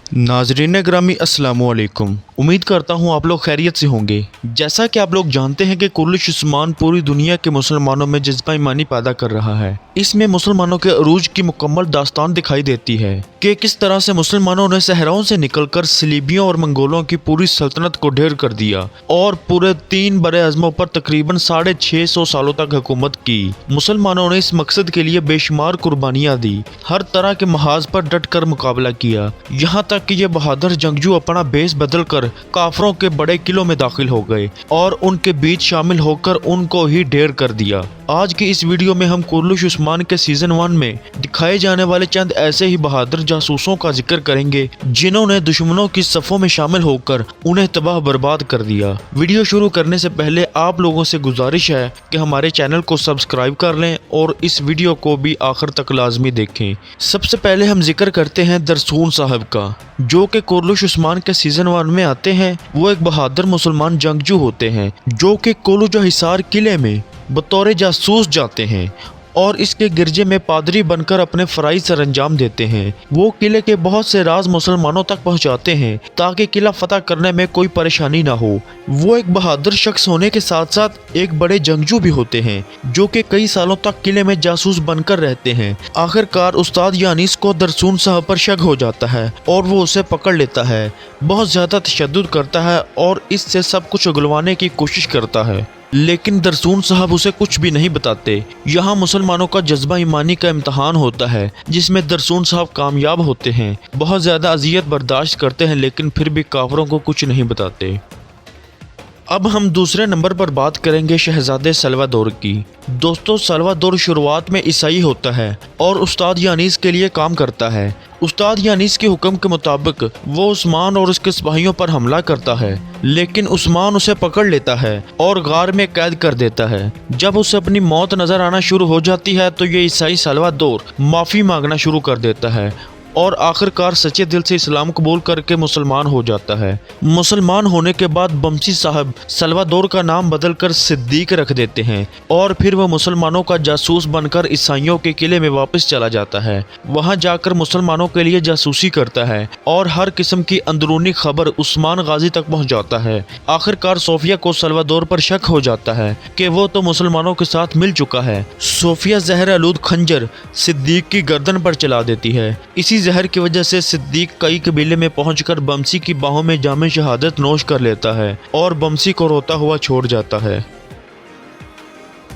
नाजरीन ग्रामी अस्सलाम वालेकुम। उम्मीद करता हूँ आप लोग खैरियत से होंगे। जैसा कि आप लोग जानते हैं कि कुर्लिश उस्मान पूरी दुनिया के मुसलमानों में जज्बा ईमानी पैदा कर रहा है। इसमें मुसलमानों के अरूज की मुकम्मल दास्तान दिखाई देती है कि किस तरह से मुसलमानों ने सहराओं से निकलकर सलीबियों और मंगोलों की पूरी सल्तनत को ढेर कर दिया और पूरे 3 बड़े अज़मों पर तकरीबन 650 सालों तक हुकूमत की। मुसलमानों ने इस मकसद के लिए बेशुमार कुर्बानियाँ दी, हर तरह के महाज पर डट कर मुकाबला किया, यहाँ तक कि ये बहादुर जंगजू अपना बेस बदल कर काफरों के बड़े किलों में दाखिल हो गए और उनके बीच शामिल होकर उनको ही ढेर कर दिया। आज की इस वीडियो में हम कुर्लिश उस्मान के सीजन 1 में दिखाए जाने वाले चंद ऐसे ही बहादुर जासूसों का जिक्र करेंगे जिन्होंने दुश्मनों की सफ़ों में शामिल होकर उन्हें तबाह बर्बाद कर दिया। वीडियो शुरू करने से पहले आप लोगों से गुजारिश है कि हमारे चैनल को सब्सक्राइब कर लें और इस वीडियो को भी आखिर तक लाजमी देखें। सबसे पहले हम जिक्र करते हैं दरसून साहब का, जो कि कुर्लिश उस्मान के सीजन 1 में आते हैं। वो एक बहादुर मुसलमान जंगजू होते हैं जो कि कोलूजा हिसार किले में बतौर जासूस जाते हैं और इसके गिरजे में पादरी बनकर अपने फराइज सरंजाम देते हैं। वो किले के बहुत से राज मुसलमानों तक पहुंचाते हैं ताकि किला फतह करने में कोई परेशानी ना हो। वो एक बहादुर शख्स होने के साथ साथ एक बड़े जंगजू भी होते हैं जो कि कई सालों तक किले में जासूस बनकर रहते हैं। आखिरकार उस्ताद यानीस को दरसून साहब पर शक हो जाता है और वो उसे पकड़ लेता है, बहुत ज़्यादा तशद्दुद करता है और इससे सब कुछ उगलवाने की कोशिश करता है, लेकिन दरसून साहब उसे कुछ भी नहीं बताते। यहाँ मुसलमानों का जज्बा ईमानी का इम्तहान होता है जिसमें दरसून साहब कामयाब होते हैं, बहुत ज़्यादा अजियत बर्दाश्त करते हैं लेकिन फिर भी काफरों को कुछ नहीं बताते। अब हम दूसरे नंबर पर बात करेंगे शहजादे सल्वादोर की। दोस्तों, सल्वादोर शुरुआत में ईसाई होता है और उस्ताद यानीस के लिए काम करता है। उस्ताद यानीस के हुक्म के मुताबिक वो उस्मान और उसके सिपाहियों पर हमला करता है, लेकिन उस्मान उसे पकड़ लेता है और गार में कैद कर देता है। जब उसे अपनी मौत नजर आना शुरू हो जाती है तो ये ईसाई सल्वादोर माफ़ी मांगना शुरू कर देता है और आखिरकार सच्चे दिल से इस्लाम कबूल करके मुसलमान हो जाता है। मुसलमान होने के बाद बमसी साहब सल्वादोर का नाम बदलकर सिद्दीक रख देते हैं और फिर वह मुसलमानों का जासूस बनकर ईसाइयों के किले में वापस चला जाता है। वहां जाकर मुसलमानों के लिए जासूसी करता है और हर किस्म की अंदरूनी खबर उस्मान गाजी तक पहुंचाता है। आखिरकार सोफिया को सल्वादोर पर शक हो जाता है कि वो तो मुसलमानों के साथ मिल चुका है। सोफिया जहर आलूद खंजर सिद्दीक की गर्दन पर चला देती है। इसी जहर की वजह से सिद्दीक कई कबीले में पहुंचकर बमसी की बाहों में जामे शहादत नोश कर लेता है और बमसी को रोता हुआ छोड़ जाता है।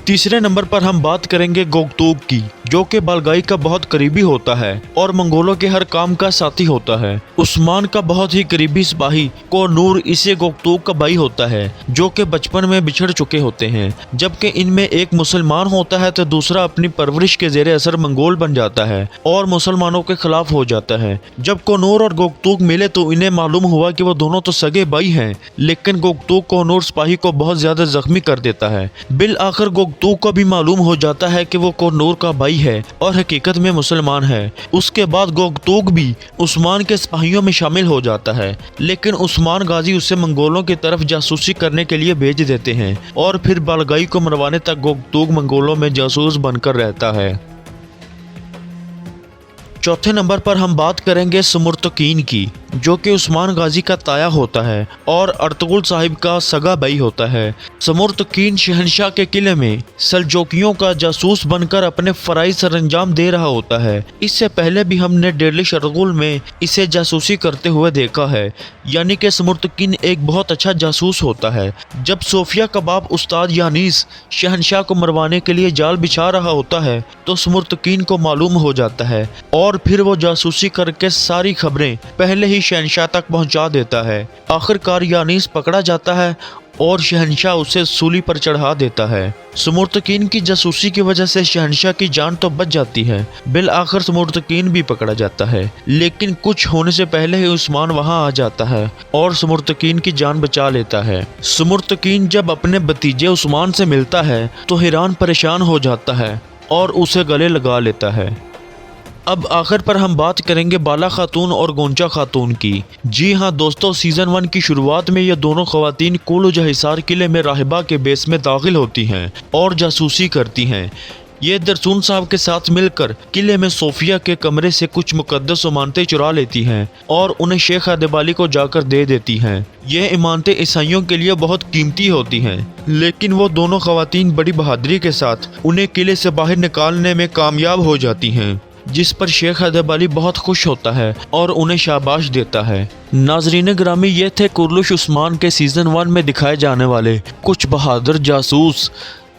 तीसरे नंबर पर हम बात करेंगे गोगतूक की, जो कि बालगाई का बहुत करीबी होता है और मंगोलों के हर काम का साथी होता है। उस्मान का बहुत ही करीबी सिपाही को नूर इसे गोगतूक का भाई होता है जो कि बचपन में बिछड़ चुके होते हैं, जबकि इनमें एक मुसलमान होता है तो दूसरा अपनी परवरिश के जेरे असर मंगोल बन जाता है और मुसलमानों के खिलाफ हो जाता है। जब कोनूर और गोगतूक मिले तो इन्हें मालूम हुआ कि वो दोनों तो सगे भाई हैं, लेकिन गोगतूक कोनूर सिपाही को बहुत ज्यादा जख्मी कर देता है। बिल आखिर गोगतूक को भी मालूम हो जाता है कि वो कोनूर का भाई है और हकीकत में मुसलमान है। उसके बाद गोगतूक भी उस्मान के सिपाहियों में शामिल हो जाता है, लेकिन उस्मान गाजी उसे मंगोलों की तरफ जासूसी करने के लिए भेज देते हैं और फिर बालगाई को मरवाने तक गोगतूक मंगोलों में जासूस बनकर रहता है। चौथे नंबर पर हम बात करेंगे सुमुर्तकीन की, जो कि उस्मान गाजी का ताया होता है और अर्तुगरुल साहिब का सगा भाई होता है। सुमुर्तकीन शहनशाह के किले में सल्जोकियों का जासूस बनकर अपने फराइज सरंजाम दे रहा होता है। इससे पहले भी हमने डेरलिश अर्तुगरुल में इसे जासूसी करते हुए देखा है, यानी कि सुमुर्तकीन एक बहुत अच्छा जासूस होता है। जब सोफिया का बाप उस्ताद यानीस शहनशाह को मरवाने के लिए जाल बिछा रहा होता है तो सुमुर्तकीन को मालूम हो जाता है और फिर वो जासूसी करके सारी खबरें पहले ही शहनशाह तक पहुंचा देता है। आखिरकार यानीस पकड़ा जाता है और शहनशाह उसे सूली पर चढ़ा देता है। सुमुर्तकीन की जासूसी की वजह से शहनशाह की जान तो बच जाती है। बिल आखिर सुमुर्तकीन भी पकड़ा जाता है, लेकिन कुछ होने से पहले ही उस्मान वहां आ जाता है और सुमुर्तकीन की जान बचा लेता है। सुमुर्तकीन जब अपने भतीजे उस्मान से मिलता है तो हैरान परेशान हो जाता है और उसे गले लगा लेता है। अब आखिर पर हम बात करेंगे बाला खातून और गोंचा खातून की। जी हाँ दोस्तों, सीज़न 1 की शुरुआत में ये दोनों ख़वातीन कुलूजा हिसार किले में राहिबा के बेस में दाखिल होती हैं और जासूसी करती हैं। ये दरसून साहब के साथ मिलकर किले में सोफिया के कमरे से कुछ मुकद्दस इमारतें चुरा लेती हैं और उन्हें शेख अदबाली को जाकर दे देती हैं। ये इमारतें ईसाइयों के लिए बहुत कीमती होती हैं, लेकिन वो दोनों खवातीन बड़ी बहादुरी के साथ उन्हें किले से बाहर निकालने में कामयाब हो जाती हैं, जिस पर शेख अदबाली बहुत खुश होता है और उन्हें शाबाश देता है। नाजरीन ग्रामी, ये थे कुरलिश उस्मान के सीजन 1 में दिखाए जाने वाले कुछ बहादुर जासूस,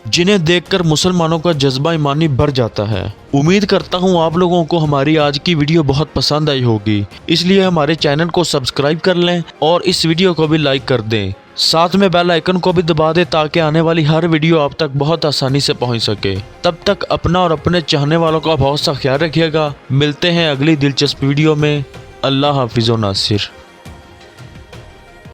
जिन्हें देखकर मुसलमानों का जज्बा ईमानी बढ़ जाता है। उम्मीद करता हूँ आप लोगों को हमारी आज की वीडियो बहुत पसंद आई होगी, इसलिए हमारे चैनल को सब्सक्राइब कर लें और इस वीडियो को भी लाइक कर दें। साथ में बेल आइकन को भी दबा दें ताकि आने वाली हर वीडियो आप तक बहुत आसानी से पहुंच सके। तब तक अपना और अपने चाहने वालों का बहुत सा ख्याल रखिएगा। मिलते हैं अगली दिलचस्प वीडियो में। अल्लाह हाफिज़ व नासिर।